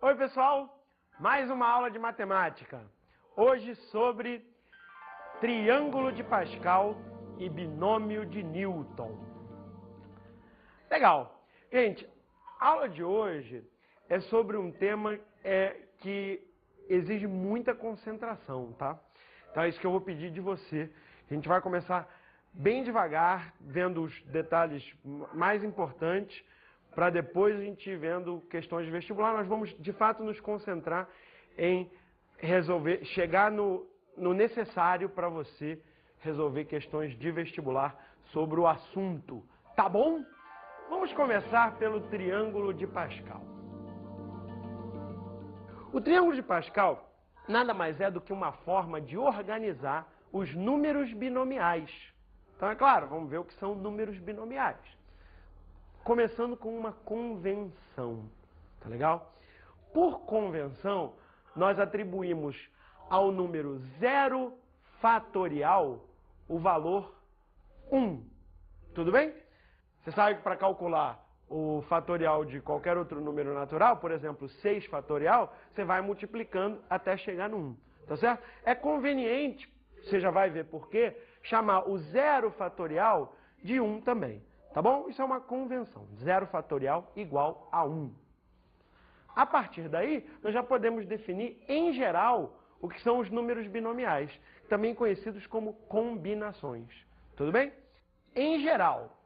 Oi, pessoal! Mais uma aula de matemática. Hoje sobre triângulo de Pascal e binômio de Newton. Legal! Gente, a aula de hoje é sobre um tema que exige muita concentração, tá? Então é isso que eu vou pedir de você. A gente vai começar bem devagar, vendo os detalhes mais importantes, para depois a gente ir vendo questões de vestibular. Nós vamos, de fato, nos concentrar em resolver, chegar no necessário para você resolver questões de vestibular sobre o assunto. Tá bom? Vamos começar pelo triângulo de Pascal. O triângulo de Pascal nada mais é do que uma forma de organizar os números binomiais. Então, é claro, vamos ver o que são números binomiais. Começando com uma convenção, tá legal? Por convenção, nós atribuímos ao número 0 fatorial o valor 1. Tudo bem? Você sabe que para calcular o fatorial de qualquer outro número natural, por exemplo, 6 fatorial, você vai multiplicando até chegar no 1, tá certo? É conveniente, você já vai ver por quê, chamar o 0 fatorial de 1 também. Tá bom? Isso é uma convenção. 0 fatorial igual a 1. A partir daí, nós já podemos definir, em geral, o que são os números binomiais, também conhecidos como combinações. Tudo bem? Em geral,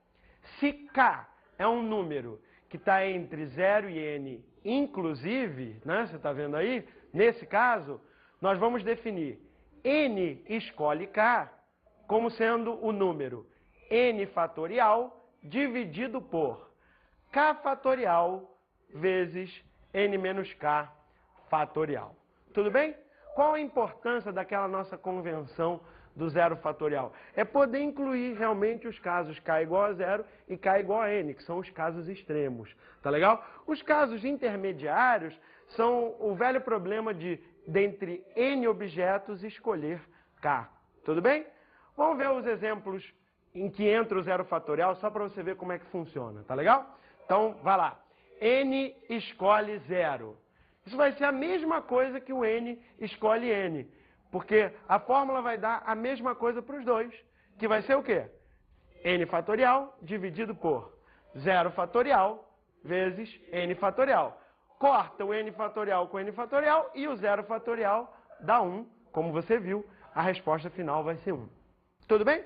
se K é um número que está entre 0 e N, inclusive, né? Você está vendo aí? Nesse caso, nós vamos definir N escolhe K como sendo o número N fatorial dividido por K fatorial vezes N menos K fatorial. Tudo bem? Qual a importância daquela nossa convenção do 0 fatorial? É poder incluir realmente os casos K igual a 0 e K igual a N, que são os casos extremos. Tá legal? Os casos intermediários são o velho problema de, dentre N objetos, escolher K. Tudo bem? Vamos ver os exemplos em que entra o 0 fatorial, só para você ver como é que funciona, tá legal? Então, vai lá. N escolhe 0. Isso vai ser a mesma coisa que o N escolhe N, porque a fórmula vai dar a mesma coisa para os dois, que vai ser o quê? N fatorial dividido por 0 fatorial vezes N fatorial. Corta o N fatorial com N fatorial e o 0 fatorial dá 1. Como você viu, a resposta final vai ser 1. Tudo bem?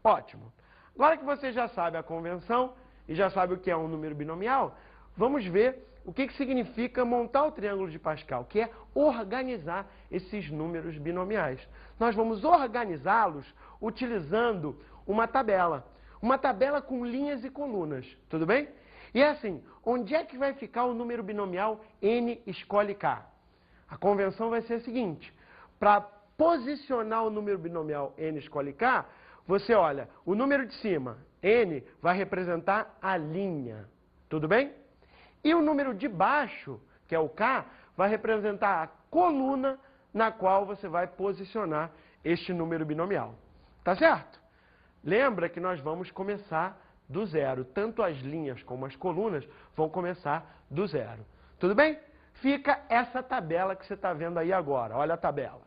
Ótimo. Agora que você já sabe a convenção e já sabe o que é um número binomial, vamos ver o que significa montar o triângulo de Pascal, que é organizar esses números binomiais. Nós vamos organizá-los utilizando uma tabela com linhas e colunas, tudo bem? E é assim, onde é que vai ficar o número binomial N escolhe K? A convenção vai ser a seguinte: para posicionar o número binomial N escolhe K, você olha, o número de cima, N, vai representar a linha, tudo bem? E o número de baixo, que é o K, vai representar a coluna na qual você vai posicionar este número binomial. Tá certo? Lembra que nós vamos começar do 0. Tanto as linhas como as colunas vão começar do 0. Tudo bem? Fica essa tabela que você está vendo aí agora. Olha a tabela.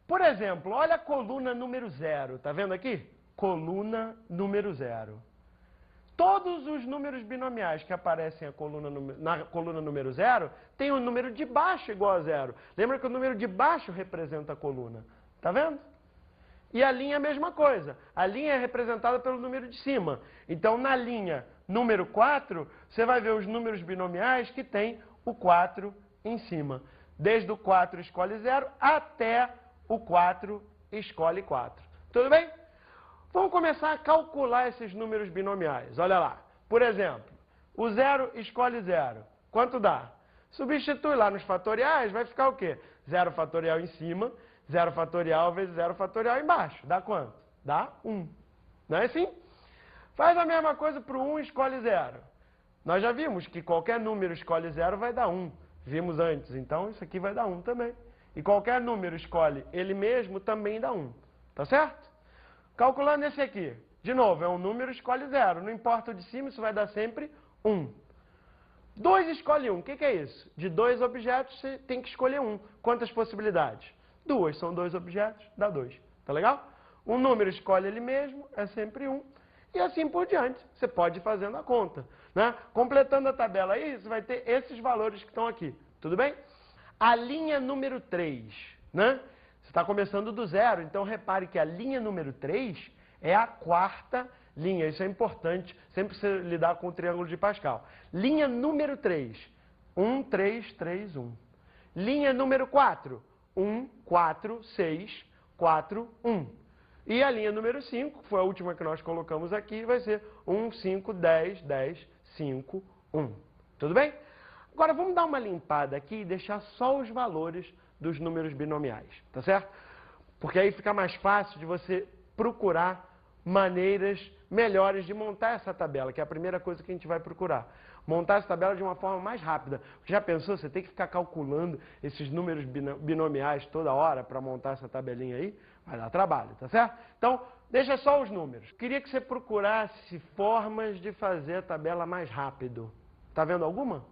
Por exemplo, olha a coluna número 0. Tá vendo aqui? Coluna número 0. Todos os números binomiais que aparecem na coluna número 0 têm o número de baixo igual a 0. Lembra que o número de baixo representa a coluna. Tá vendo? E a linha é a mesma coisa. A linha é representada pelo número de cima. Então, na linha número 4, você vai ver os números binomiais que tem o 4 em cima. Desde o 4 escolhe 0 até o 4 escolhe 4. Tudo bem? Vamos começar a calcular esses números binomiais. Olha lá. Por exemplo, o 0 escolhe 0. Quanto dá? Substitui lá nos fatoriais, vai ficar o quê? 0 fatorial em cima, 0 fatorial vezes 0 fatorial embaixo. Dá quanto? Dá 1. Não é assim? Faz a mesma coisa para o 1 escolhe 0. Nós já vimos que qualquer número escolhe 0 vai dar 1. Vimos antes, então isso aqui vai dar 1 também. E qualquer número escolhe ele mesmo também dá 1. Tá certo? Calculando esse aqui, de novo, é um número, escolhe 0. Não importa o de cima, isso vai dar sempre 1. 2 escolhe 1. O que é isso? De 2 objetos, você tem que escolher um. Quantas possibilidades? 2. São 2 objetos, dá 2. Tá legal? Um número escolhe ele mesmo, é sempre 1. E assim por diante. Você pode ir fazendo a conta, né? Completando a tabela aí, você vai ter esses valores que estão aqui. Tudo bem? A linha número 3, né? Você está começando do zero, então repare que a linha número 3 é a quarta linha. Isso é importante, sempre você lidar com o triângulo de Pascal. Linha número 3, 1, 3, 3, 1. Linha número 4, 1, 4, 6, 4, 1. E a linha número 5, que foi a última que nós colocamos aqui, vai ser 1, 5, 10, 10, 5, 1. Tudo bem? Agora vamos dar uma limpada aqui e deixar só os valores dos números binomiais, tá certo? Porque aí fica mais fácil de você procurar maneiras melhores de montar essa tabela, que é a primeira coisa que a gente vai procurar. Montar essa tabela de uma forma mais rápida. Já pensou, você tem que ficar calculando esses números binomiais toda hora para montar essa tabelinha aí? Vai dar trabalho, tá certo? Então, deixa só os números. Queria que você procurasse formas de fazer a tabela mais rápido. Tá vendo alguma?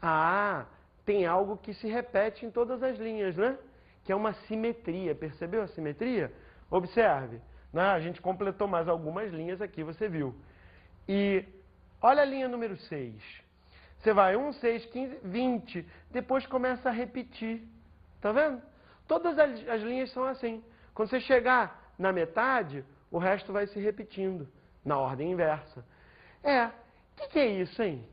Ah, tem algo que se repete em todas as linhas, né? Que é uma simetria. Percebeu a simetria? Observe, né? A gente completou mais algumas linhas aqui, você viu. E olha a linha número 6. Você vai 1, 6, 15, 20. Depois começa a repetir. Tá vendo? Todas as linhas são assim. Quando você chegar na metade, o resto vai se repetindo, na ordem inversa. O que é isso, hein?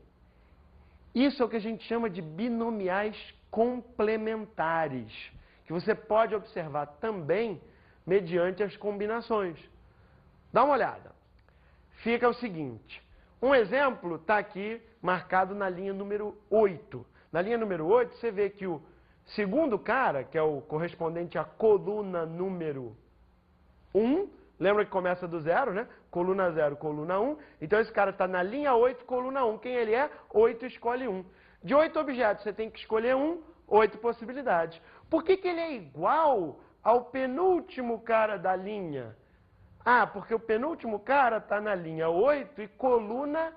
Isso é o que a gente chama de binomiais complementares, que você pode observar também mediante as combinações. Dá uma olhada. Fica o seguinte, um exemplo está aqui marcado na linha número 8. Na linha número 8, você vê que o segundo cara, que é o correspondente à coluna número 1, lembra que começa do 0, né? Coluna 0, coluna 1. Então esse cara está na linha 8, coluna 1. Quem ele é? 8 escolhe 1. De 8 objetos, você tem que escolher 1, 8 possibilidades. Por que ele é igual ao penúltimo cara da linha? Ah, porque o penúltimo cara está na linha 8 e coluna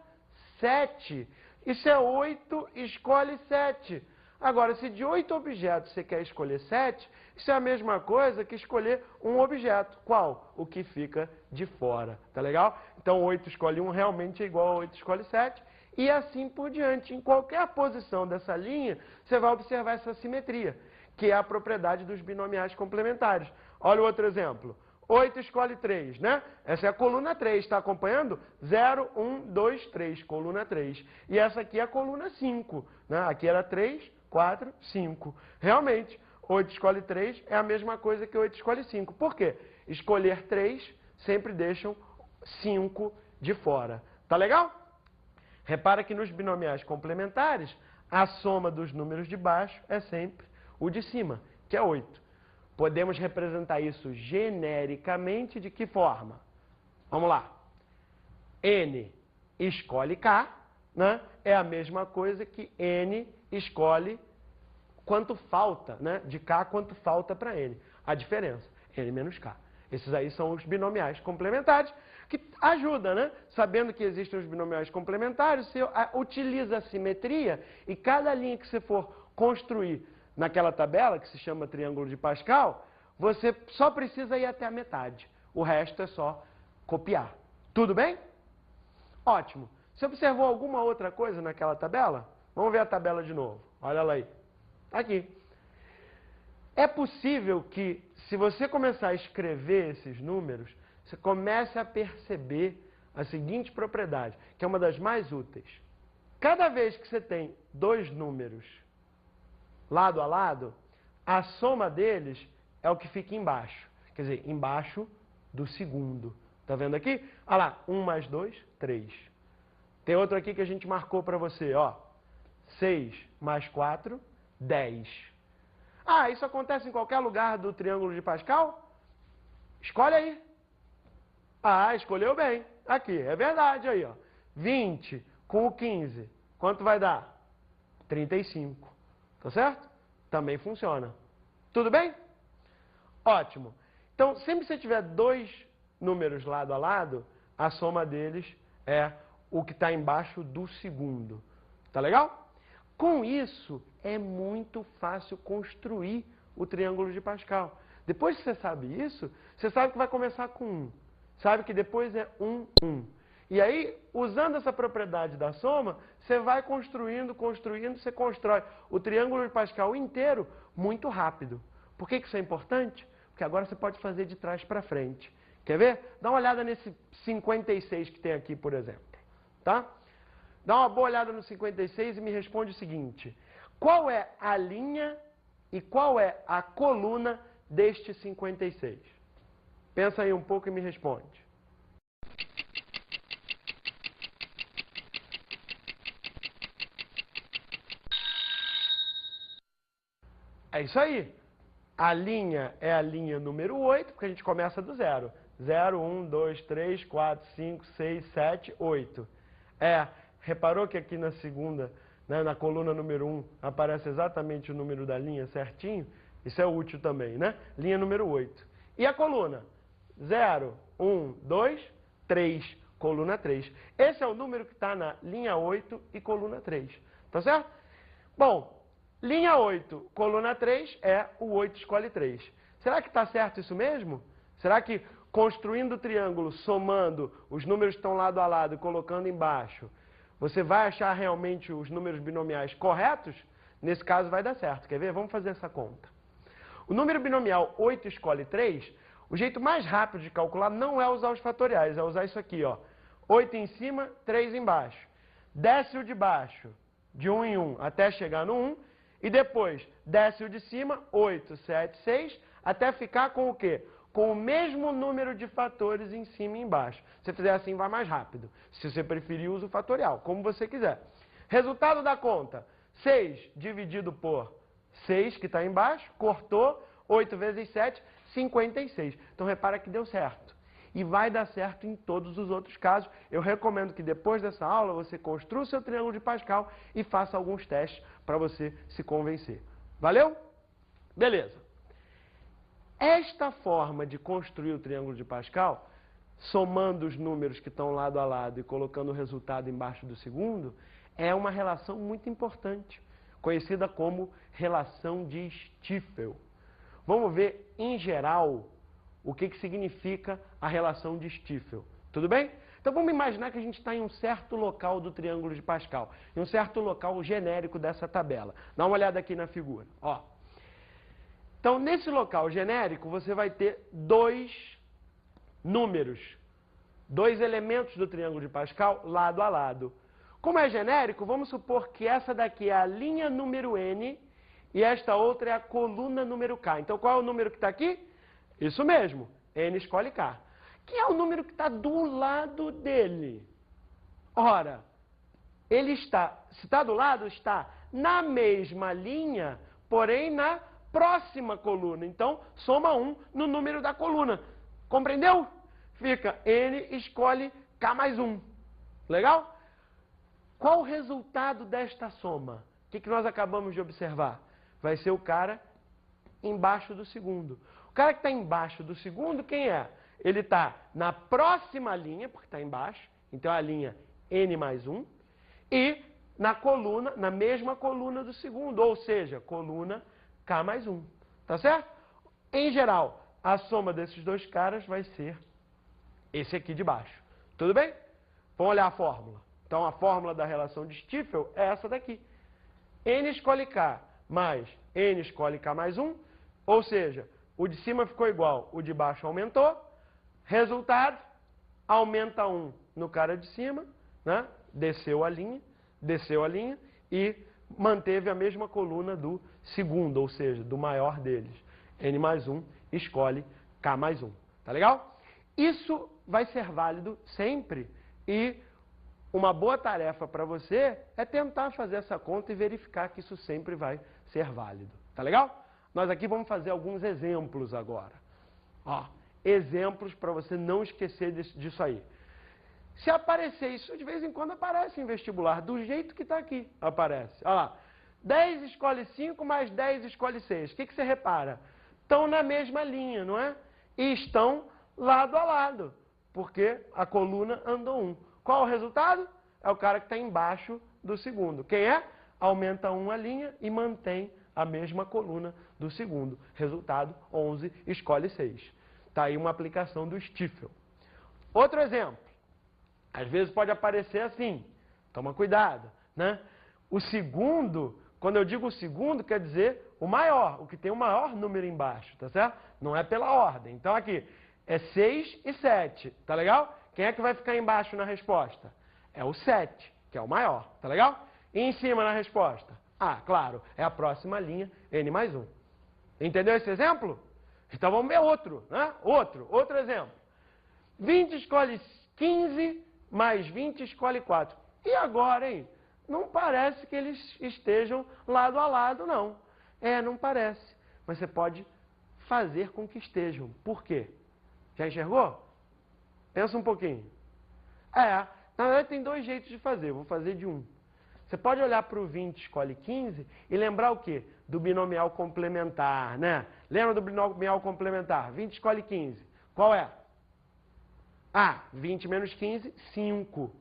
7. Isso é 8, escolhe 7. Agora, se de 8 objetos você quer escolher 7, isso é a mesma coisa que escolher um objeto. Qual? O que fica de fora. Tá legal? Então, 8 escolhe 1 realmente é igual a 8 escolhe 7. E assim por diante. Em qualquer posição dessa linha, você vai observar essa simetria, que é a propriedade dos binomiais complementares. Olha o outro exemplo. 8 escolhe 3, né? Essa é a coluna 3, está acompanhando? 0, 1, 2, 3, coluna 3. E essa aqui é a coluna 5, né? Aqui era 3, 4, 5. Realmente, 8 escolhe 3 é a mesma coisa que 8 escolhe 5. Por quê? Escolher 3 sempre deixam 5 de fora. Tá legal? Repara que nos binomiais complementares, a soma dos números de baixo é sempre o de cima, que é 8. Podemos representar isso genericamente de que forma? Vamos lá. N escolhe K, né? É a mesma coisa que N escolhe quanto falta, né? De K quanto falta para N. A diferença, N menos K. Esses aí são os binomiais complementares, que ajudam, né? Sabendo que existem os binomiais complementares, você utiliza a simetria e cada linha que você for construir naquela tabela, que se chama triângulo de Pascal, você só precisa ir até a metade. O resto é só copiar. Tudo bem? Ótimo. Você observou alguma outra coisa naquela tabela? Vamos ver a tabela de novo. Olha ela aí. Tá aqui. É possível que, se você começar a escrever esses números, você comece a perceber a seguinte propriedade, que é uma das mais úteis. Cada vez que você tem dois números lado a lado, a soma deles é o que fica embaixo. Quer dizer, embaixo do segundo. Tá vendo aqui? Olha lá, 1 mais 2, 3. Tem outro aqui que a gente marcou para você, ó. 6 mais 4, 10. Ah, isso acontece em qualquer lugar do triângulo de Pascal? Escolhe aí. Ah, escolheu bem. Aqui, é verdade aí, ó. 20 com o 15, quanto vai dar? 35. Tá certo? Também funciona. Tudo bem? Ótimo. Então, sempre que você tiver dois números lado a lado, a soma deles é o que está embaixo do segundo. Tá legal? Com isso, é muito fácil construir o triângulo de Pascal. Depois que você sabe isso, você sabe que vai começar com 1. Sabe que depois é 1, 1. E aí, usando essa propriedade da soma, você vai construindo, você constrói o triângulo de Pascal inteiro muito rápido. Por que isso é importante? Porque agora você pode fazer de trás para frente. Quer ver? Dá uma olhada nesse 56 que tem aqui, por exemplo. Tá? Dá uma boa olhada no 56 e me responde o seguinte. Qual é a linha e qual é a coluna deste 56? Pensa aí um pouco e me responde. É isso aí. A linha é a linha número 8, porque a gente começa do 0. 0, 1, 2, 3, 4, 5, 6, 7, 8. Reparou que aqui na segunda, né, na coluna número 1, aparece exatamente o número da linha certinho? Isso é útil também, né? Linha número 8. E a coluna? 0, 1, 2, 3. Coluna 3. Esse é o número que está na linha 8 e coluna 3. Tá certo? Bom, linha 8, coluna 3 é o 8 escolhe 3. Será que está certo isso mesmo? Será que construindo o triângulo, somando os números que estão lado a lado e colocando embaixo, você vai achar realmente os números binomiais corretos? Nesse caso vai dar certo. Quer ver? Vamos fazer essa conta. O número binomial 8 escolhe 3, o jeito mais rápido de calcular não é usar os fatoriais, é usar isso aqui, ó. 8 em cima, 3 embaixo. Desce o de baixo, de 1 em 1, até chegar no 1. E depois, desce o de cima, 8, 7, 6, até ficar com o quê? Com o mesmo número de fatores em cima e embaixo. Se você fizer assim, vai mais rápido. Se você preferir, usa o fatorial, como você quiser. Resultado da conta, 6 dividido por 6, que está embaixo, cortou, 8 vezes 7, 56. Então, repara que deu certo. E vai dar certo em todos os outros casos. Eu recomendo que depois dessa aula você construa o seu triângulo de Pascal e faça alguns testes para você se convencer. Valeu? Beleza. Esta forma de construir o triângulo de Pascal, somando os números que estão lado a lado e colocando o resultado embaixo do segundo, é uma relação muito importante, conhecida como relação de Stiefel. Vamos ver, em geral, o que significa a relação de Stiefel. Tudo bem? Então vamos imaginar que a gente está em um certo local do triângulo de Pascal, em um certo local genérico dessa tabela. Dá uma olhada aqui na figura. Ó. Então, nesse local genérico, você vai ter dois números, dois elementos do triângulo de Pascal lado a lado. Como é genérico, vamos supor que essa daqui é a linha número N e esta outra é a coluna número K. Então, qual é o número que está aqui? Isso mesmo, N escolhe K. Que é o número que está do lado dele? Ora, ele está, se está do lado, está na mesma linha, porém na próxima coluna. Então, soma 1 no número da coluna. Compreendeu? Fica N escolhe K mais 1. Legal? Qual o resultado desta soma? O que nós acabamos de observar? Vai ser o cara embaixo do segundo. O cara que está embaixo do segundo, quem é? Ele está na próxima linha, porque está embaixo, então é a linha N mais 1, e na coluna, na mesma coluna do segundo, ou seja, coluna K mais 1. Tá certo? Em geral, a soma desses dois caras vai ser esse aqui de baixo. Tudo bem? Vamos olhar a fórmula. Então, a fórmula da relação de Stiefel é essa daqui. N escolhe K mais N escolhe K mais 1, ou seja, o de cima ficou igual, o de baixo aumentou. Resultado, aumenta 1 no cara de cima, né? Desceu a linha e manteve a mesma coluna do segundo, ou seja, do maior deles. N mais 1 escolhe K mais 1. Tá legal? Isso vai ser válido sempre e uma boa tarefa para você é tentar fazer essa conta e verificar que isso sempre vai ser válido. Tá legal? Nós aqui vamos fazer alguns exemplos agora. Ó, exemplos para você não esquecer disso aí. Se aparecer isso, de vez em quando aparece em vestibular, do jeito que está aqui, aparece. Olha lá, 10 escolhe 5 mais 10 escolhe 6. O que você repara? Estão na mesma linha, não é? E estão lado a lado, porque a coluna andou 1. Qual o resultado? É o cara que está embaixo do segundo. Quem é? Aumenta 1 a linha e mantém a mesma coluna do segundo. Resultado, 11, escolhe 6. Está aí uma aplicação do Stiefel. Outro exemplo. Às vezes pode aparecer assim. Toma cuidado, né? O segundo, quando eu digo o segundo, quer dizer o maior, o que tem o maior número embaixo, tá certo? Não é pela ordem. Então aqui, é 6 e 7, tá legal? Quem é que vai ficar embaixo na resposta? É o 7, que é o maior, tá legal? E em cima na resposta? Ah, claro, é a próxima linha, n mais 1. Entendeu esse exemplo? Então vamos ver outro, né? Outro exemplo. 20 escolhe 15, mais 20 escolhe 4. E agora, hein? Não parece que eles estejam lado a lado, não. Não parece. Mas você pode fazer com que estejam. Por quê? Já enxergou? Pensa um pouquinho. Na verdade tem dois jeitos de fazer. Vou fazer de um. Você pode olhar para o 20 escolhe 15 e lembrar o quê? Do binomial complementar, né? Lembra do binomial complementar? 20 escolhe 15. Qual é? 20 menos 15, 5.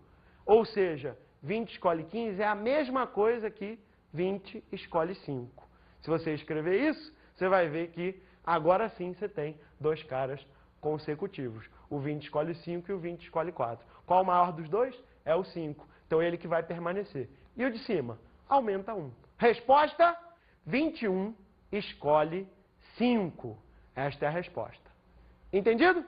Ou seja, 20 escolhe 15 é a mesma coisa que 20 escolhe 5. Se você escrever isso, você vai ver que agora sim você tem dois caras consecutivos. O 20 escolhe 5 e o 20 escolhe 4. Qual o maior dos dois? É o 5. Então ele que vai permanecer. E o de cima? Aumenta 1. Resposta? 21 escolhe 5. Esta é a resposta. Entendido?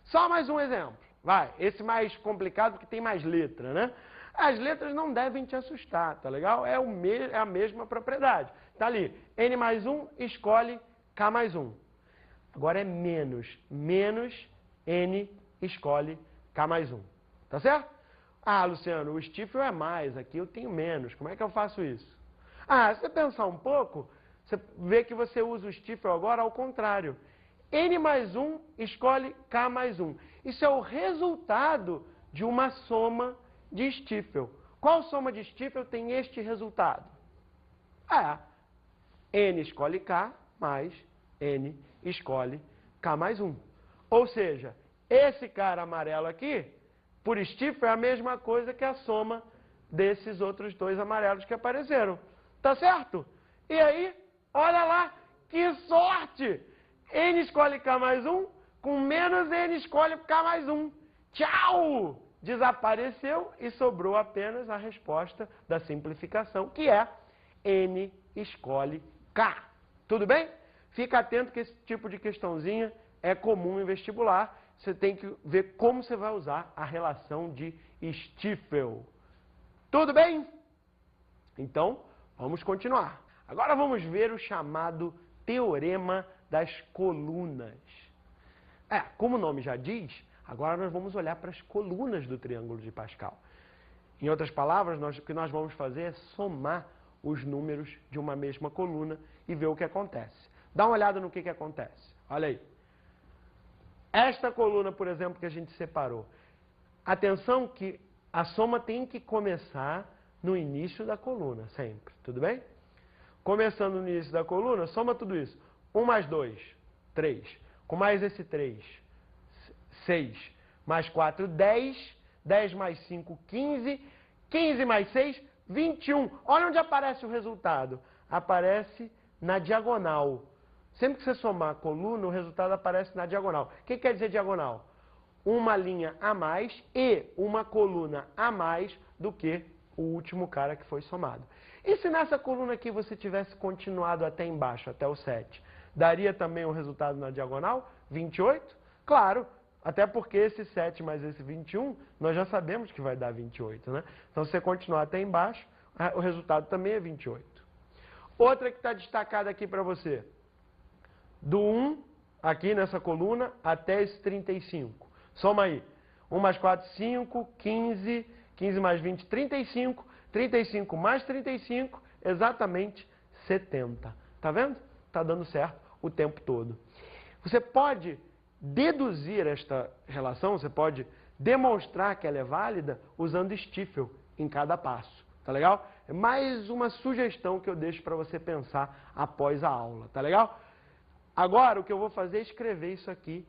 Só mais um exemplo. Vai, esse mais complicado porque tem mais letra, né? As letras não devem te assustar, tá legal? É a mesma propriedade. Tá ali, n mais 1 escolhe k mais 1. Agora é menos. Menos n escolhe k mais 1. Tá certo? Luciano, o Stiefel é mais, aqui eu tenho menos. Como é que eu faço isso? Se você pensar um pouco, você vê que você usa o Stiefel agora ao contrário. N mais 1 escolhe k mais 1. Isso é o resultado de uma soma de Stiefel. Qual soma de Stiefel tem este resultado? N escolhe k mais N escolhe k mais 1. Ou seja, esse cara amarelo aqui, por Stiefel, é a mesma coisa que a soma desses outros dois amarelos que apareceram. Tá certo? E aí, olha lá, que sorte! N escolhe k mais 1, com menos N escolhe k mais 1. Tchau! Desapareceu e sobrou apenas a resposta da simplificação, que é N escolhe K. Tudo bem? Fica atento que esse tipo de questãozinha é comum em vestibular. Você tem que ver como você vai usar a relação de Stiefel. Tudo bem? Então, vamos continuar. Agora vamos ver o chamado Teorema das Colunas. Como o nome já diz, agora nós vamos olhar para as colunas do triângulo de Pascal. Em outras palavras, o que nós vamos fazer é somar os números de uma mesma coluna e ver o que acontece. Dá uma olhada no que acontece. Olha aí. Esta coluna, por exemplo, que a gente separou. Atenção que a soma tem que começar no início da coluna, sempre. Tudo bem? Começando no início da coluna, soma tudo isso. 1 mais 2, 3. Com mais esse 3, 6. Mais 4, 10. 10 mais 5, 15. 15 mais 6, 21. Olha onde aparece o resultado. Aparece na diagonal. Sempre que você somar a coluna, o resultado aparece na diagonal. O que quer dizer diagonal? Uma linha a mais e uma coluna a mais do que o último cara que foi somado. E se nessa coluna aqui você tivesse continuado até embaixo, até o 7, daria também o resultado na diagonal? 28? Claro, até porque esse 7 mais esse 21, nós já sabemos que vai dar 28, né? Então, se você continuar até embaixo, o resultado também é 28. Outra que está destacada aqui para você. Do 1, aqui nessa coluna, até esse 35. Soma aí. 1 mais 4, 5, 15, 15 mais 20, 35, 35 mais 35, exatamente 70. Tá vendo? Tá dando certo o tempo todo. Você pode deduzir esta relação, você pode demonstrar que ela é válida usando Stiefel em cada passo. Tá legal? É mais uma sugestão que eu deixo para você pensar após a aula. Tá legal? Agora, o que eu vou fazer é escrever isso aqui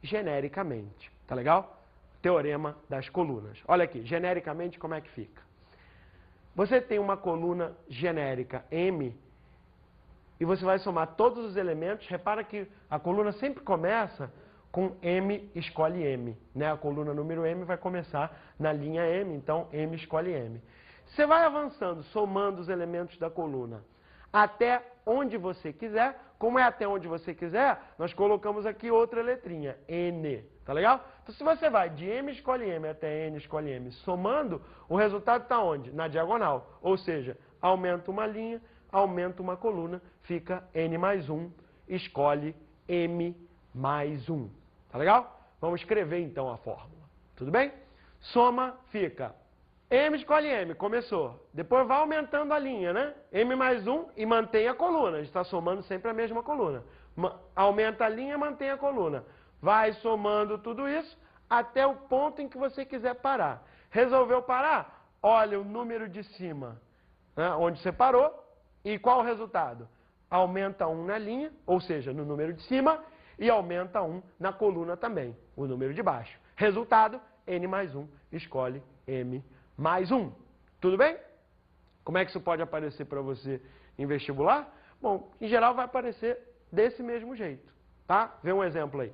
genericamente. Tá legal? Teorema das colunas. Olha aqui, genericamente, como é que fica? você tem uma coluna genérica M e você vai somar todos os elementos. Repara que a coluna sempre começa com M escolhe M, né? A coluna número M vai começar na linha M, então M escolhe M. Você vai avançando, somando os elementos da coluna até onde você quiser. Como é até onde você quiser, nós colocamos aqui outra letrinha, N, tá legal? Então, se você vai de M escolhe M até N escolhe M, somando, o resultado está onde? Na diagonal. Ou seja, aumenta uma linha, aumenta uma coluna, fica N mais 1, escolhe M mais 1. Tá legal? Vamos escrever então a fórmula. Tudo bem? Soma fica M escolhe M, começou. Depois vai aumentando a linha, né? M mais 1 e mantém a coluna. A gente está somando sempre a mesma coluna. Aumenta a linha, mantém a coluna. Vai somando tudo isso até o ponto em que você quiser parar. Resolveu parar? Olha o número de cima, né, onde você parou. E qual o resultado? Aumenta 1 na linha, ou seja, no número de cima, e aumenta 1 na coluna também, o número de baixo. Resultado, N mais 1, escolhe M mais 1. Tudo bem? Como é que isso pode aparecer para você em vestibular? Bom, em geral vai aparecer desse mesmo jeito, tá? Vê um exemplo aí.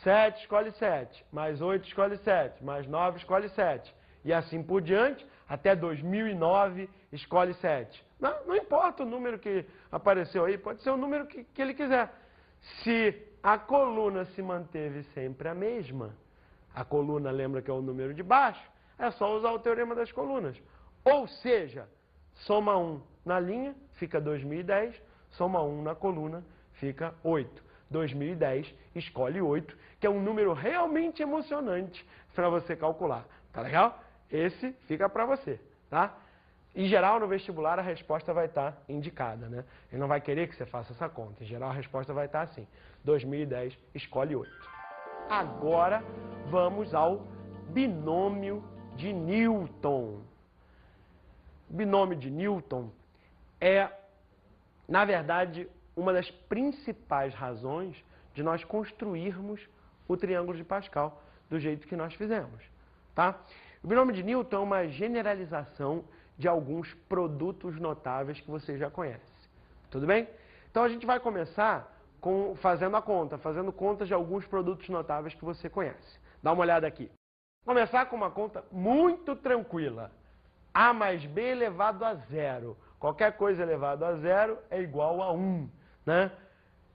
7 escolhe 7, mais 8 escolhe 7, mais 9 escolhe 7. E assim por diante, até 2009 escolhe 7. Não importa o número que apareceu aí, pode ser o número que ele quiser. Se a coluna se manteve sempre a mesma, a coluna lembra que é o número de baixo, é só usar o teorema das colunas. Ou seja, soma 1 na linha, fica 2010, soma 1 na coluna, fica 8. 2010, escolhe 8, que é um número realmente emocionante para você calcular. Tá legal? Esse fica para você, tá? Em geral, no vestibular, a resposta vai estar indicada, né? Ele não vai querer que você faça essa conta. Em geral, a resposta vai estar assim. 2010, escolhe 8. Agora, vamos ao binômio de Newton. O binômio de Newton é, na verdade, uma das principais razões de nós construirmos o triângulo de Pascal do jeito que nós fizemos, tá? O binômio de Newton é uma generalização de alguns produtos notáveis que você já conhece. Tudo bem? Então a gente vai começar fazendo a conta, fazendo contas de alguns produtos notáveis que você conhece. Dá uma olhada aqui. Começar com uma conta muito tranquila. A mais B elevado a zero. Qualquer coisa elevado a zero é igual a 1, né?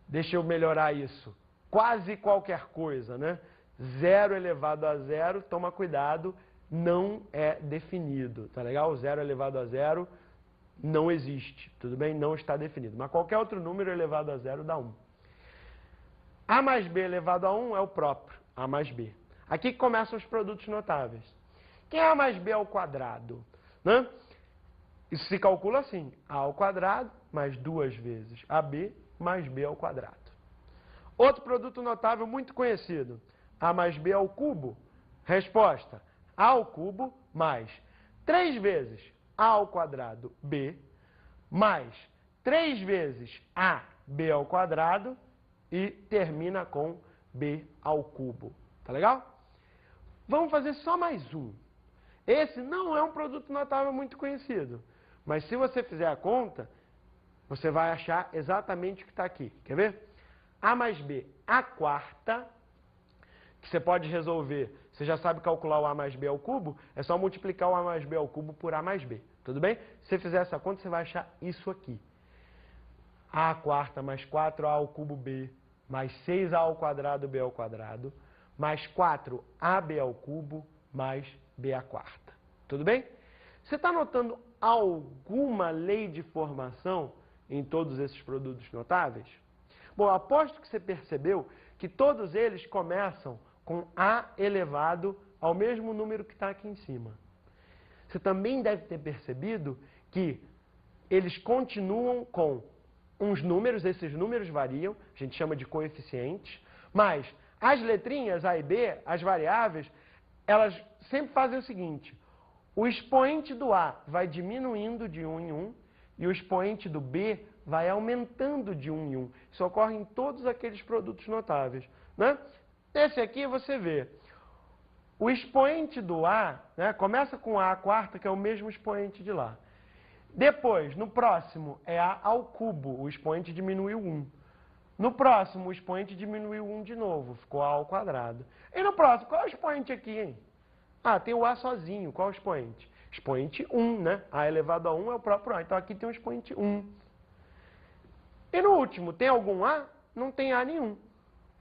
Deixa eu melhorar isso. Quase qualquer coisa, né? Zero elevado a zero, toma cuidado, não é definido, tá legal? Zero elevado a zero não existe, tudo bem? Não está definido. Mas qualquer outro número elevado a zero dá 1. A mais B elevado a 1 é o próprio, A mais B. Aqui começam os produtos notáveis. Quem é A mais B ao quadrado? Né? Isso se calcula assim, A ao quadrado mais 2 vezes AB mais B ao quadrado. Outro produto notável muito conhecido, A mais B ao cubo. Resposta, A ao cubo mais 3 vezes A ao quadrado B mais 3 vezes AB ao quadrado e termina com B ao cubo. Tá legal? Vamos fazer só mais um. Esse não é um produto notável muito conhecido, mas se você fizer a conta, você vai achar exatamente o que está aqui. Quer ver? A mais B, a quarta, que você pode resolver, você já sabe calcular o A mais B ao cubo, é só multiplicar o A mais B ao cubo por A mais B. Tudo bem? Se você fizer essa conta, você vai achar isso aqui. A quarta mais 4A ao cubo B, mais 6A ao quadrado B ao quadrado, mais 4AB ao cubo, mais B à quarta. Tudo bem? Você está notando alguma lei de formação em todos esses produtos notáveis? Bom, aposto que você percebeu que todos eles começam com A elevado ao mesmo número que está aqui em cima. Você também deve ter percebido que eles continuam com uns números, esses números variam, a gente chama de coeficientes, mas as letrinhas A e B, as variáveis, elas sempre fazem o seguinte, o expoente do A vai diminuindo de 1 em 1 e o expoente do B vai aumentando de 1 em 1. Isso ocorre em todos aqueles produtos notáveis, né? Esse aqui você vê, o expoente do A, né, começa com A à quarta, que é o mesmo expoente de lá. Depois, no próximo, é A ao cubo, o expoente diminuiu 1. No próximo, o expoente diminuiu 1 de novo, ficou A ao quadrado. E no próximo, qual é o expoente aqui, hein? Ah, tem o A sozinho, qual é o expoente? Expoente 1, né? A elevado a 1 é o próprio A, então aqui tem o expoente 1. E no último, tem algum A? Não tem A nenhum.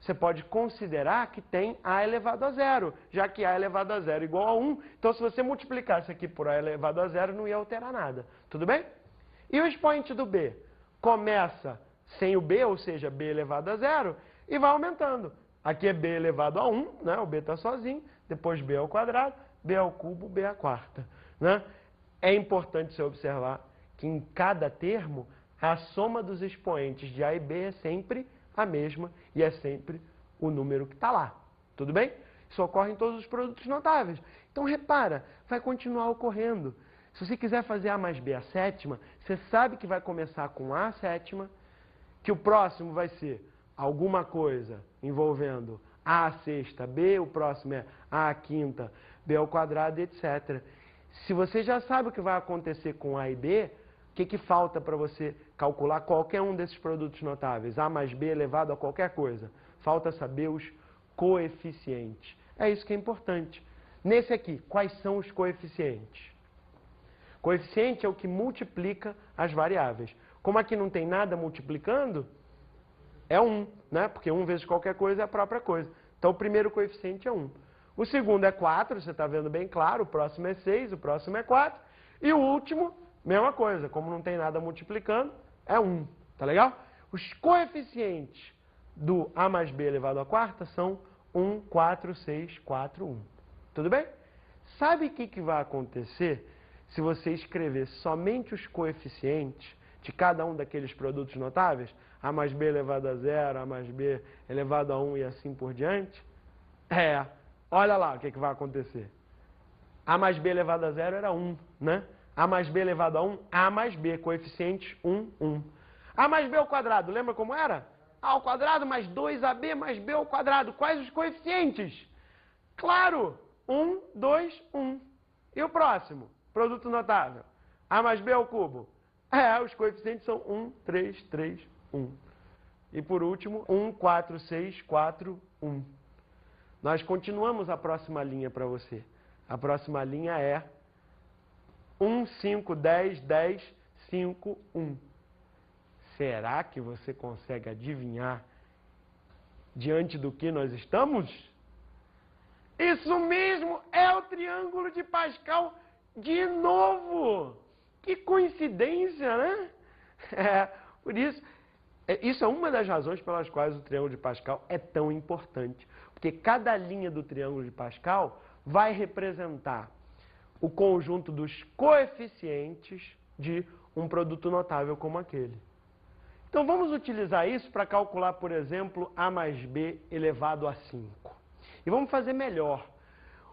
Você pode considerar que tem A elevado a 0, já que A elevado a 0 é igual a 1, então se você multiplicasse aqui por A elevado a 0, não ia alterar nada. Tudo bem? E o expoente do B? Começa sem o B, ou seja, B elevado a 0, e vai aumentando. Aqui é B elevado a 1, né? O B está sozinho, depois B ao quadrado, B ao cubo, B à quarta. Né? É importante você observar que em cada termo, a soma dos expoentes de A e B é sempre a mesma e é sempre o número que está lá. Tudo bem? Isso ocorre em todos os produtos notáveis. Então, repara, vai continuar ocorrendo. Se você quiser fazer A mais B a sétima, você sabe que vai começar com A sétima, que o próximo vai ser alguma coisa envolvendo A sexta, B, o próximo é A quinta, B ao quadrado, etc. Se você já sabe o que vai acontecer com A e B, o que falta para você calcular qualquer um desses produtos notáveis? A mais B elevado a qualquer coisa. Falta saber os coeficientes. É isso que é importante. Nesse aqui, quais são os coeficientes? Coeficiente é o que multiplica as variáveis. Como aqui não tem nada multiplicando, é 1, né? Porque 1 vezes qualquer coisa é a própria coisa. Então, o primeiro coeficiente é 1. O segundo é 4, você está vendo bem claro. O próximo é 6, o próximo é 4. E o último, mesma coisa. Como não tem nada multiplicando, é 1. Tá legal? Os coeficientes do A mais B elevado à quarta são 1, 4, 6, 4, 1. Tudo bem? Sabe o que vai acontecer se você escrever somente os coeficientes de cada um daqueles produtos notáveis? A mais B elevado a 0, A mais B elevado a 1 e assim por diante? Olha lá o que vai acontecer. A mais B elevado a 0 era 1, né? A mais B elevado a 1, A mais B, coeficientes 1, 1. A mais B ao quadrado, lembra como era? A ao quadrado mais 2AB mais B ao quadrado. Quais os coeficientes? Claro, 1, 2, 1. E o próximo? Produto notável. A mais B ao cubo. Os coeficientes são 1, 3, 3, 1. E por último, 1, 4, 6, 4, 1. Nós continuamos a próxima linha para você. A próxima linha é 1, 5, 10, 10, 5, 1. Será que você consegue adivinhar diante do que nós estamos? Isso mesmo, é o triângulo de Pascal de novo. Que coincidência, né? Por isso, isso é uma das razões pelas quais o triângulo de Pascal é tão importante. Porque cada linha do triângulo de Pascal vai representar o conjunto dos coeficientes de um produto notável como aquele. Então vamos utilizar isso para calcular, por exemplo, A mais B elevado a 5. E vamos fazer melhor.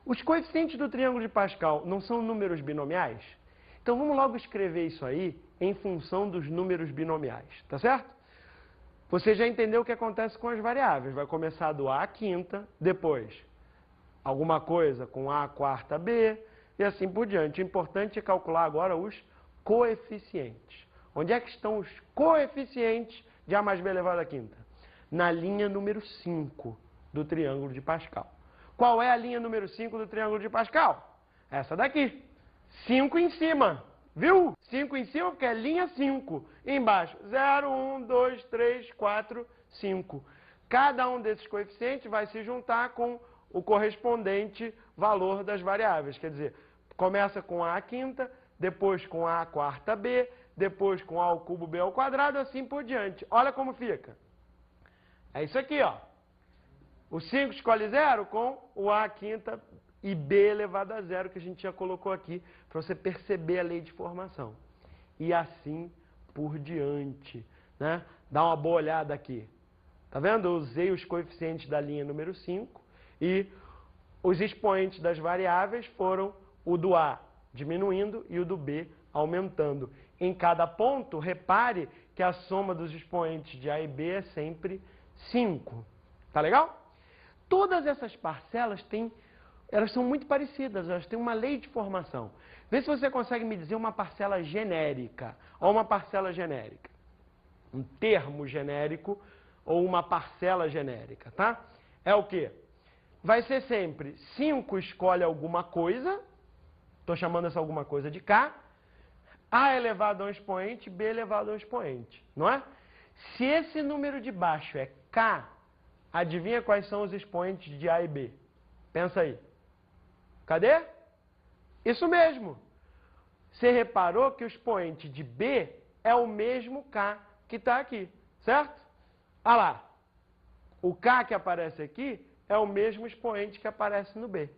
Os coeficientes do triângulo de Pascal não são números binomiais? Então vamos logo escrever isso aí em função dos números binomiais, tá certo? Você já entendeu o que acontece com as variáveis. Vai começar do A à quinta, depois alguma coisa com A à quarta B e assim por diante. O importante é calcular agora os coeficientes. Onde é que estão os coeficientes de A mais B elevado à quinta? Na linha número 5 do triângulo de Pascal. Qual é a linha número 5 do triângulo de Pascal? Essa daqui. 5 em cima. Viu? 5 em cima porque é linha 5. Embaixo, 0, 1, 2, 3, 4, 5. Cada um desses coeficientes vai se juntar com o correspondente valor das variáveis. Quer dizer, começa com A à quinta, depois com A à quarta B, depois com A ao cubo B ao quadrado, assim por diante. Olha como fica. É isso aqui, ó. O 5 escolhe 0 com o A à quinta e B elevado a 0, que a gente já colocou aqui, para você perceber a lei de formação. E assim por diante, né? Dá uma boa olhada aqui. Tá vendo? Eu usei os coeficientes da linha número 5 e os expoentes das variáveis foram o do A diminuindo e o do B aumentando. Em cada ponto, repare que a soma dos expoentes de A e B é sempre 5. Tá legal? Todas essas parcelas têm elas são muito parecidas, elas têm uma lei de formação. Vê se você consegue me dizer uma parcela genérica, ou uma parcela genérica. Um termo genérico ou uma parcela genérica, tá? É o quê? Vai ser sempre 5 escolhe alguma coisa, estou chamando essa alguma coisa de K, A elevado a um expoente, B elevado a um expoente, não é? Se esse número de baixo é K, adivinha quais são os expoentes de A e B? Pensa aí. Cadê? Isso mesmo. Você reparou que o expoente de B é o mesmo K que está aqui, certo? Olha lá. O K que aparece aqui é o mesmo expoente que aparece no B.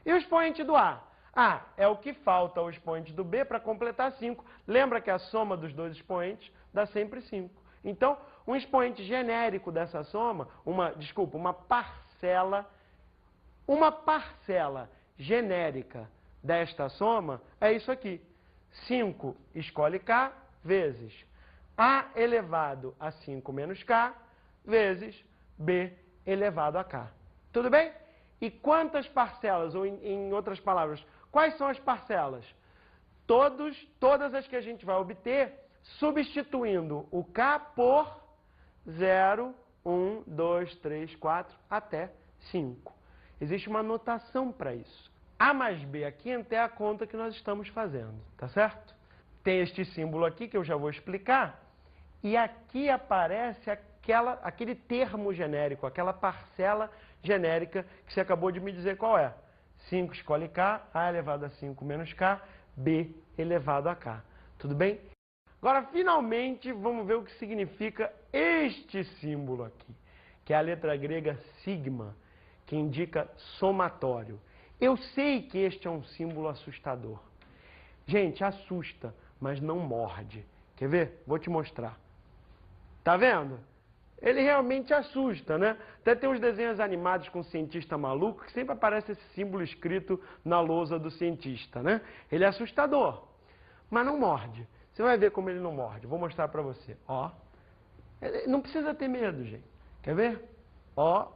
E o expoente do A? A é o que falta ao expoente do B para completar 5. Lembra que a soma dos dois expoentes dá sempre 5. Então, um expoente genérico dessa soma, uma parcela genérica desta soma é isso aqui. 5 escolhe K vezes A elevado a 5 menos K vezes B elevado a K. Tudo bem? E quantas parcelas, ou em outras palavras, quais são as parcelas? Todas as que a gente vai obter substituindo o K por 0, 1, 2, 3, 4, até 5. Existe uma notação para isso. A mais B aqui é a conta que nós estamos fazendo, tá certo? Tem este símbolo aqui que eu já vou explicar, e aqui aparece aquele termo genérico, aquela parcela genérica que você acabou de me dizer qual é. 5 escolhe K, A elevado a 5 menos K, B elevado a K. Tudo bem? Agora, finalmente, vamos ver o que significa este símbolo aqui, que é a letra grega sigma, que indica somatório. Eu sei que este é um símbolo assustador. Gente, assusta, mas não morde. Quer ver? Vou te mostrar. Tá vendo? Ele realmente assusta, né? Até tem uns desenhos animados com um cientista maluco que sempre aparece esse símbolo escrito na lousa do cientista, né? Ele é assustador, mas não morde. Você vai ver como ele não morde. Vou mostrar pra você. Ó. Não precisa ter medo, gente. Quer ver? Ó.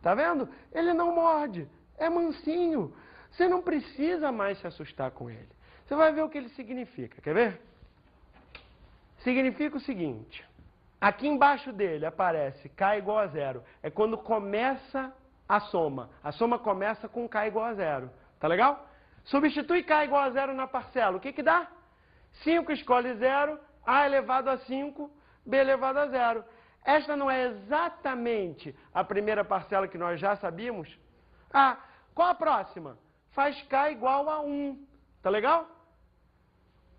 Tá vendo? Ele não morde. É mansinho. Você não precisa mais se assustar com ele. Você vai ver o que ele significa. Quer ver? Significa o seguinte. Aqui embaixo dele aparece K igual a 0. É quando começa a soma. A soma começa com K igual a 0. Tá legal? Substitui K igual a 0 na parcela. O que que dá? 5 escolhe 0, A elevado a 5, B elevado a 0. Esta não é exatamente a primeira parcela que nós já sabíamos? Ah, qual a próxima? Faz K igual a 1. Tá legal?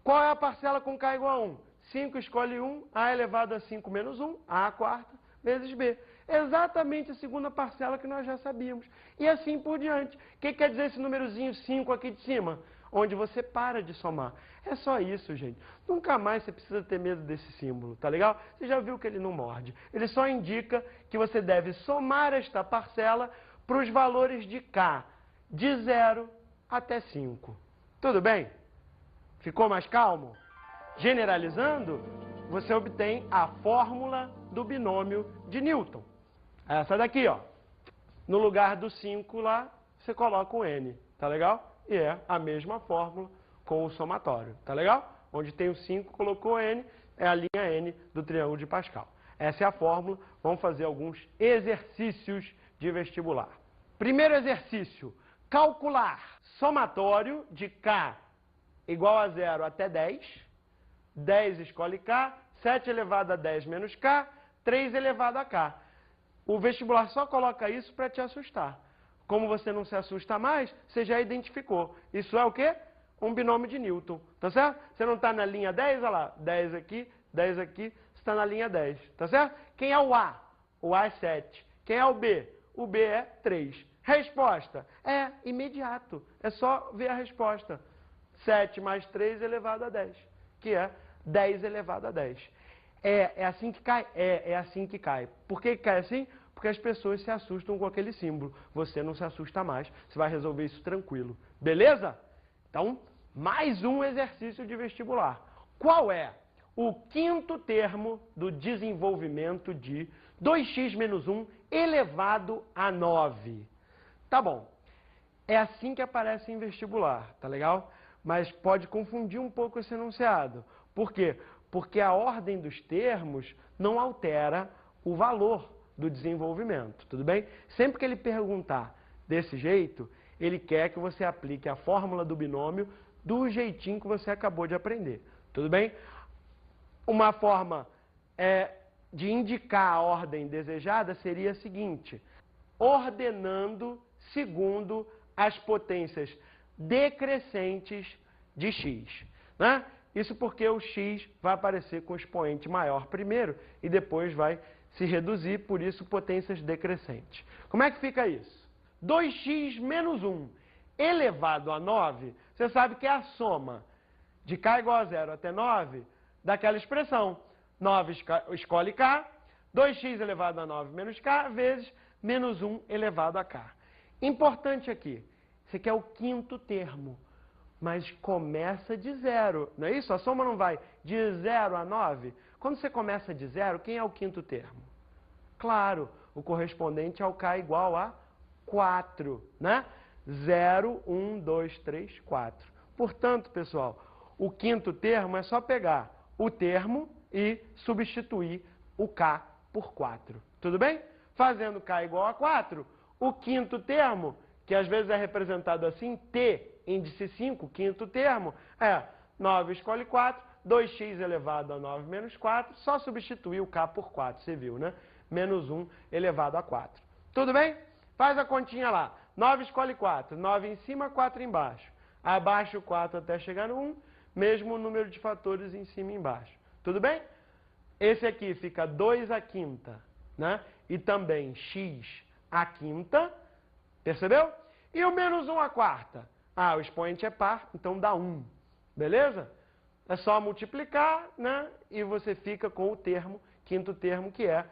Qual é a parcela com K igual a 1? 5 escolhe 1, A elevado a 5 menos 1, A quarta, vezes B. Exatamente a segunda parcela que nós já sabíamos. E assim por diante. O que quer dizer esse númerozinho 5 aqui de cima? Onde você para de somar. É só isso, gente. Nunca mais você precisa ter medo desse símbolo, tá legal? Você já viu que ele não morde. Ele só indica que você deve somar esta parcela para os valores de K, de 0 até 5. Tudo bem? Ficou mais calmo? Generalizando, você obtém a fórmula do binômio de Newton. Essa daqui, ó. No lugar do 5 lá, você coloca um N, tá legal? E é a mesma fórmula com o somatório, tá legal? Onde tem o 5, colocou N, é a linha N do triângulo de Pascal. Essa é a fórmula. Vamos fazer alguns exercícios de vestibular. Primeiro exercício, calcular somatório de K igual a 0 até 10. 10 escolhe K, 7 elevado a 10 menos K, 3 elevado a K. O vestibular só coloca isso para te assustar. Como você não se assusta mais, você já identificou. Isso é o quê? Um binômio de Newton, tá certo? Você não está na linha 10, olha lá, 10 aqui, você está na linha 10, tá certo? Quem é o A? O A é 7. Quem é o B? O B é 3. Resposta? É imediato, é só ver a resposta. 7 mais 3 elevado a 10, que é 10 elevado a 10. É assim que cai? É assim que cai. Por que cai assim? Porque as pessoas se assustam com aquele símbolo. Você não se assusta mais. Você vai resolver isso tranquilo. Beleza? Então, mais um exercício de vestibular. Qual é o quinto termo do desenvolvimento de 2x menos 1 elevado a 9? Tá bom. É assim que aparece em vestibular, tá legal? Mas pode confundir um pouco esse enunciado. Por quê? Porque a ordem dos termos não altera o valor do desenvolvimento, tudo bem? Sempre que ele perguntar desse jeito, ele quer que você aplique a fórmula do binômio do jeitinho que você acabou de aprender, tudo bem? Uma forma de indicar a ordem desejada seria a seguinte: ordenando segundo as potências decrescentes de x, né? Isso porque o x vai aparecer com o expoente maior primeiro e depois vai se reduzir, por isso potências decrescentes. Como é que fica isso? 2x menos 1 elevado a 9, você sabe que é a soma de k igual a 0 até 9 daquela expressão. 9 escolhe k, 2x elevado a 9 menos k, vezes menos 1 elevado a k. Importante aqui, esse aqui é o quinto termo, mas começa de 0, não é isso? A soma não vai de 0 a 9? Quando você começa de 0, quem é o quinto termo? Claro, o correspondente ao k igual a 4, né? 0, 1, 2, 3, 4. Portanto, pessoal, o quinto termo é só pegar o termo e substituir o k por 4. Tudo bem? Fazendo k igual a 4, o quinto termo, que às vezes é representado assim, t, índice 5, quinto termo, é 9 escolhe 4, 2x elevado a 9 menos 4, só substituir o k por 4, você viu, né? Menos 1 elevado a 4. Tudo bem? Faz a continha lá. 9 escolhe 4, 9 em cima, 4 embaixo. Abaixo 4 até chegar no 1, mesmo número de fatores em cima e embaixo. Tudo bem? Esse aqui fica 2 à quinta, né? E também x à quinta, percebeu? E o menos 1 à quarta? Ah, o expoente é par, então dá 1, beleza? É só multiplicar, né? E você fica com o termo, quinto termo, que é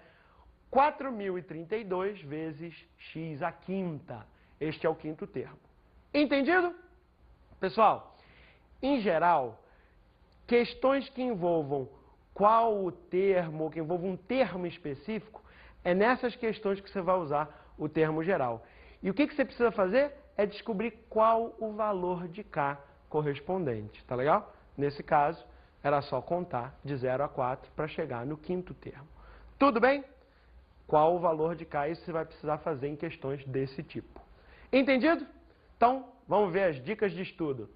4.032 vezes x à quinta. Este é o quinto termo. Entendido? Pessoal, em geral, questões que envolvam qual o termo, que envolvam um termo específico, é nessas questões que você vai usar o termo geral. E o que você precisa fazer é descobrir qual o valor de k correspondente, tá legal? Nesse caso, era só contar de 0 a 4 para chegar no quinto termo. Tudo bem? Qual o valor de k? Isso você vai precisar fazer em questões desse tipo. Entendido? Então, vamos ver as dicas de estudo.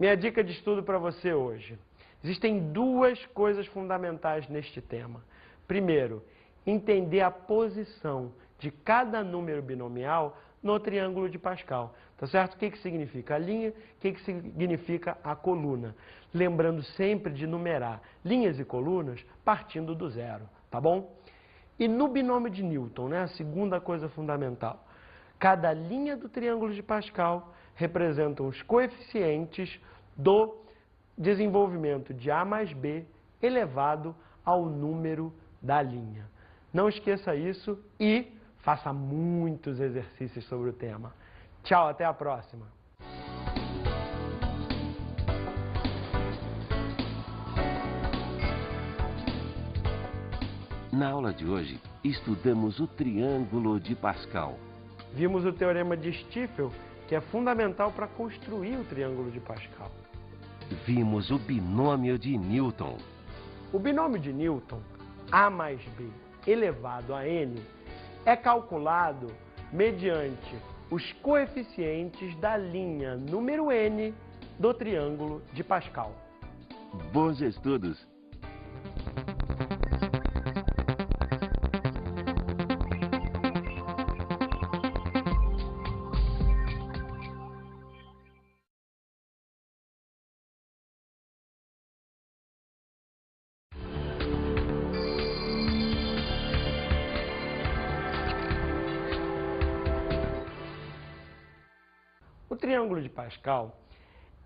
Minha dica de estudo para você hoje. Existem duas coisas fundamentais neste tema. Primeiro, entender a posição de cada número binomial no triângulo de Pascal. Tá certo? O que significa a linha? O que significa a coluna? Lembrando sempre de numerar linhas e colunas partindo do zero, tá bom? E no binômio de Newton, né, a segunda coisa fundamental. Cada linha do triângulo de Pascal representa os coeficientes do desenvolvimento de A mais B elevado ao número da linha. Não esqueça isso e faça muitos exercícios sobre o tema. Tchau, até a próxima! Na aula de hoje, estudamos o triângulo de Pascal. Vimos o teorema de Stiefel, que é fundamental para construir o triângulo de Pascal. Vimos o binômio de Newton. O binômio de Newton, A mais B elevado a N, é calculado mediante os coeficientes da linha número N do triângulo de Pascal. Bons estudos! O triângulo de Pascal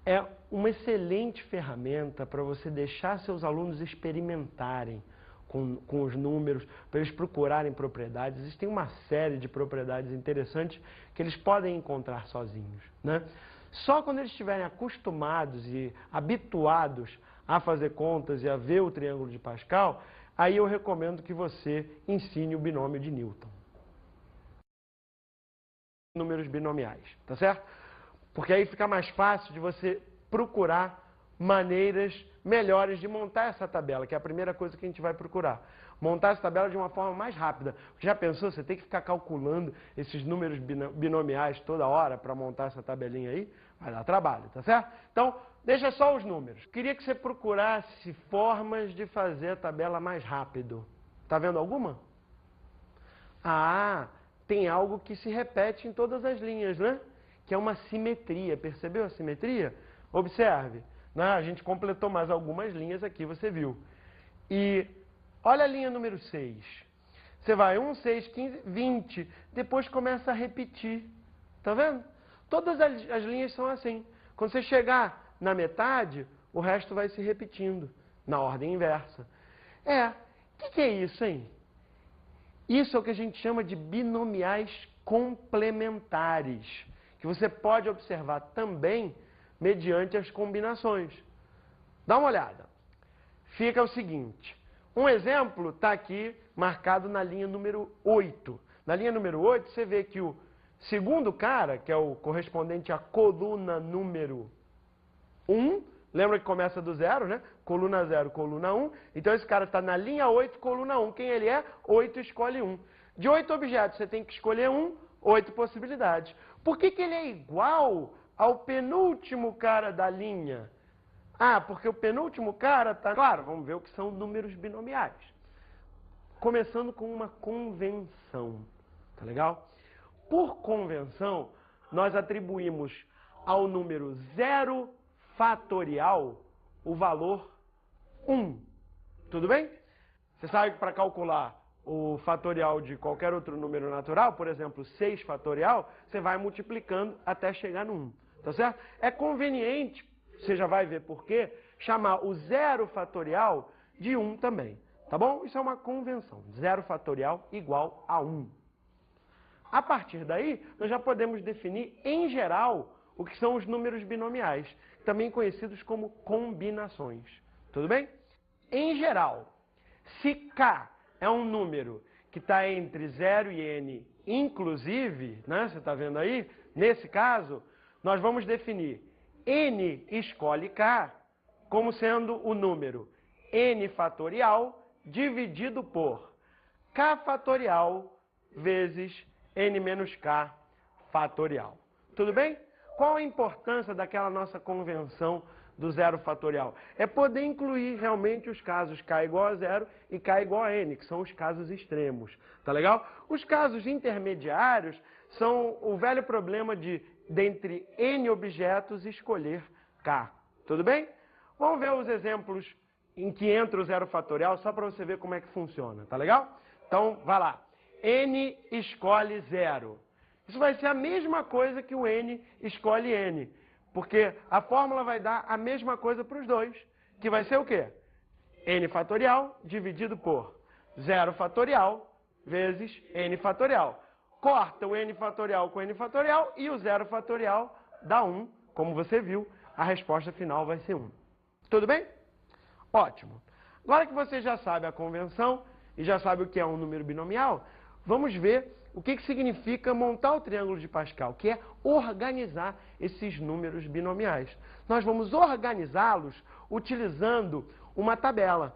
é uma excelente ferramenta para você deixar seus alunos experimentarem com os números, para eles procurarem propriedades. Existem uma série de propriedades interessantes que eles podem encontrar sozinhos, né? Só quando eles estiverem acostumados e habituados a fazer contas e a ver o triângulo de Pascal, aí eu recomendo que você ensine o binômio de Newton. Números binomiais, tá certo? Porque aí fica mais fácil de você procurar maneiras melhores de montar essa tabela, que é a primeira coisa que a gente vai procurar. Montar essa tabela de uma forma mais rápida. Já pensou? Você tem que ficar calculando esses números binomiais toda hora para montar essa tabelinha aí? Vai dar trabalho, tá certo? Então, deixa só os números. Queria que você procurasse formas de fazer a tabela mais rápido. Tá vendo alguma? Ah, tem algo que se repete em todas as linhas, né? Que é uma simetria. Percebeu a simetria? Observe. Né? A gente completou mais algumas linhas aqui, você viu. E olha a linha número 6. Você vai 1, 6, 15, 20. Depois começa a repetir. Tá vendo? Todas as linhas são assim. Quando você chegar na metade, o resto vai se repetindo, na ordem inversa. O que é isso, hein? Isso é o que a gente chama de binomiais complementares, que você pode observar também mediante as combinações. Dá uma olhada. Fica o seguinte, um exemplo está aqui marcado na linha número 8. Na linha número 8, você vê que o segundo cara, que é o correspondente à coluna número 1, lembra que começa do 0, né? Coluna 0, coluna 1. Então esse cara está na linha 8, coluna 1. Quem ele é? 8, escolhe 1. De 8 objetos, você tem que escolher 1, 8 possibilidades. Por que ele é igual ao penúltimo cara da linha? Ah, porque o penúltimo cara está... Claro, vamos ver o que são números binomiais. Começando com uma convenção. Tá legal? Por convenção, nós atribuímos ao número 0 fatorial o valor 1. Tudo bem? Você sabe que para calcular o fatorial de qualquer outro número natural, por exemplo, 6 fatorial, você vai multiplicando até chegar no 1. Tá certo? É conveniente, você já vai ver por quê, chamar o 0 fatorial de 1 também. Tá bom? Isso é uma convenção. 0 fatorial igual a 1. A partir daí, nós já podemos definir, em geral, o que são os números binomiais, também conhecidos como combinações. Tudo bem? Em geral, se K é um número que está entre 0 e N, inclusive, né, você está vendo aí? Nesse caso, nós vamos definir N escolhe K como sendo o número N fatorial dividido por K fatorial vezes N menos K fatorial. Tudo bem? Qual a importância daquela nossa convenção do 0 fatorial? É poder incluir realmente os casos K igual a 0 e K igual a N, que são os casos extremos. Tá legal? Os casos intermediários são o velho problema de, dentre N objetos, escolher K. Tudo bem? Vamos ver os exemplos em que entra o 0 fatorial, só para você ver como é que funciona. Tá legal? Então, vai lá. N escolhe 0. Isso vai ser a mesma coisa que o N escolhe N, porque a fórmula vai dar a mesma coisa para os dois, que vai ser o quê? N fatorial dividido por 0 fatorial vezes N fatorial. Corta o N fatorial com N fatorial e o 0 fatorial dá 1. Como você viu, a resposta final vai ser 1. Tudo bem? Ótimo. Agora que você já sabe a convenção e já sabe o que é um número binomial, vamos ver o que significa montar o triângulo de Pascal, que é organizar esses números binomiais. Nós vamos organizá-los utilizando uma tabela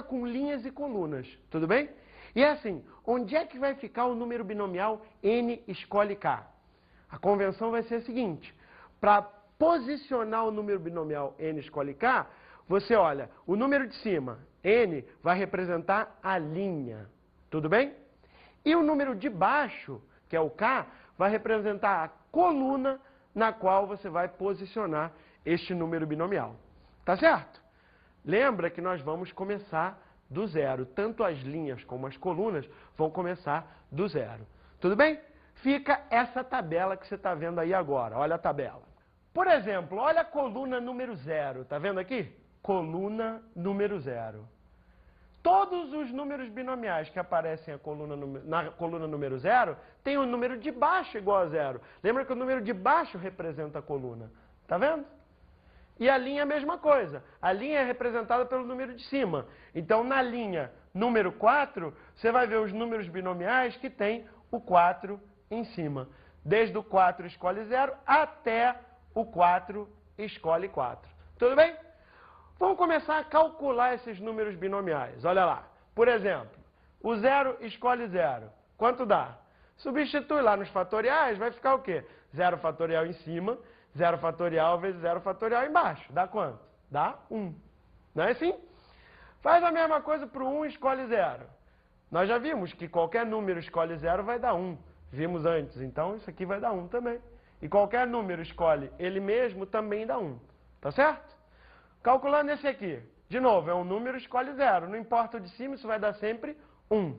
com linhas e colunas, tudo bem? E é assim, onde é que vai ficar o número binomial N escolhe K? A convenção vai ser a seguinte, para posicionar o número binomial N escolhe K, você olha, o número de cima, N, vai representar a linha, tudo bem? E o número de baixo, que é o K, vai representar a coluna na qual você vai posicionar este número binomial. Tá certo? Lembra que nós vamos começar do 0. Tanto as linhas como as colunas vão começar do 0. Tudo bem? Fica essa tabela que você está vendo aí agora. Olha a tabela. Por exemplo, olha a coluna número 0. Está vendo aqui? Coluna número 0. Todos os números binomiais que aparecem na coluna número 0 têm o número de baixo igual a 0. Lembra que o número de baixo representa a coluna. Tá vendo? E a linha é a mesma coisa. A linha é representada pelo número de cima. Então, na linha número 4, você vai ver os números binomiais que tem o 4 em cima. Desde o 4 escolhe 0 até o 4 escolhe 4. Tudo bem? Vamos começar a calcular esses números binomiais. Olha lá. Por exemplo, o 0 escolhe 0. Quanto dá? Substitui lá nos fatoriais, vai ficar o quê? 0 fatorial em cima, 0 fatorial vezes 0 fatorial embaixo. Dá quanto? Dá 1. Não é assim? Faz a mesma coisa para o 1 escolhe 0. Nós já vimos que qualquer número escolhe 0 vai dar 1. Vimos antes, então isso aqui vai dar 1 também. E qualquer número escolhe ele mesmo também dá 1. Tá certo? Calculando esse aqui. De novo, é um número escolhe 0. Não importa o de cima, isso vai dar sempre 1.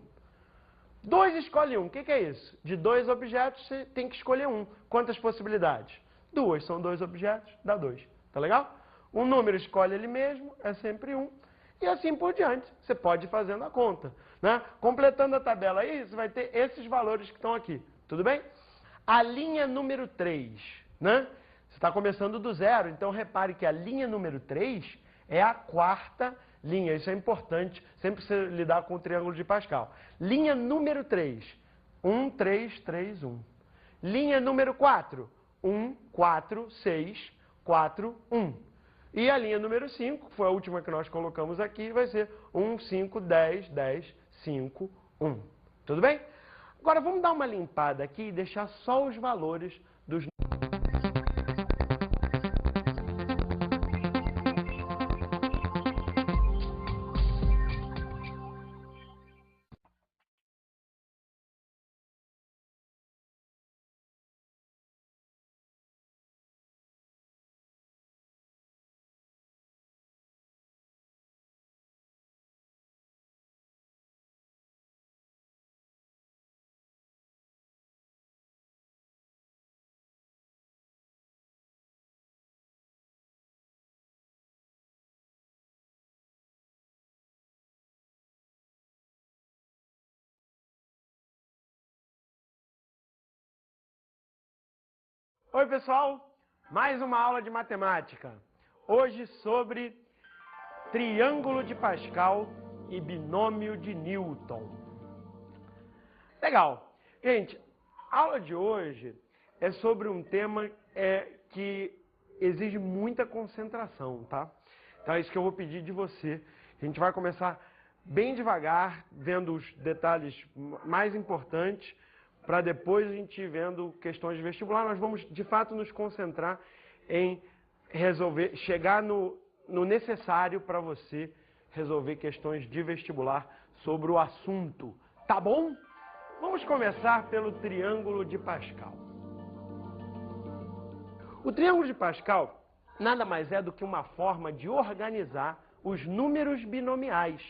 2 escolhe 1. O que é isso? De 2 objetos, você tem que escolher 1. Quantas possibilidades? 2. São 2 objetos, dá 2. Tá legal? Um número escolhe ele mesmo, é sempre 1. E assim por diante. Você pode ir fazendo a conta. Né? Completando a tabela aí, você vai ter esses valores que estão aqui. Tudo bem? A linha número 3. Né? Você está começando do 0, então repare que a linha número 3 é a quarta linha. Isso é importante, sempre você lidar com o triângulo de Pascal. Linha número 3. 1, 3, 3, 1. Linha número 4. 1, 4, 6, 4, 1. E a linha número 5, que foi a última que nós colocamos aqui, vai ser 1, 5, 10, 10, 5, 1. Tudo bem? Agora vamos dar uma limpada aqui e deixar só os valores dos... Oi, pessoal! Mais uma aula de matemática. Hoje sobre triângulo de Pascal e binômio de Newton. Legal. Gente, a aula de hoje é sobre um tema que exige muita concentração, tá? Então é isso que eu vou pedir de você. A gente vai começar bem devagar, vendo os detalhes mais importantes, para depois a gente ir vendo questões de vestibular. Nós vamos, de fato, nos concentrar em resolver, chegar no necessário para você resolver questões de vestibular sobre o assunto. Tá bom? Vamos começar pelo triângulo de Pascal. O triângulo de Pascal nada mais é do que uma forma de organizar os números binomiais.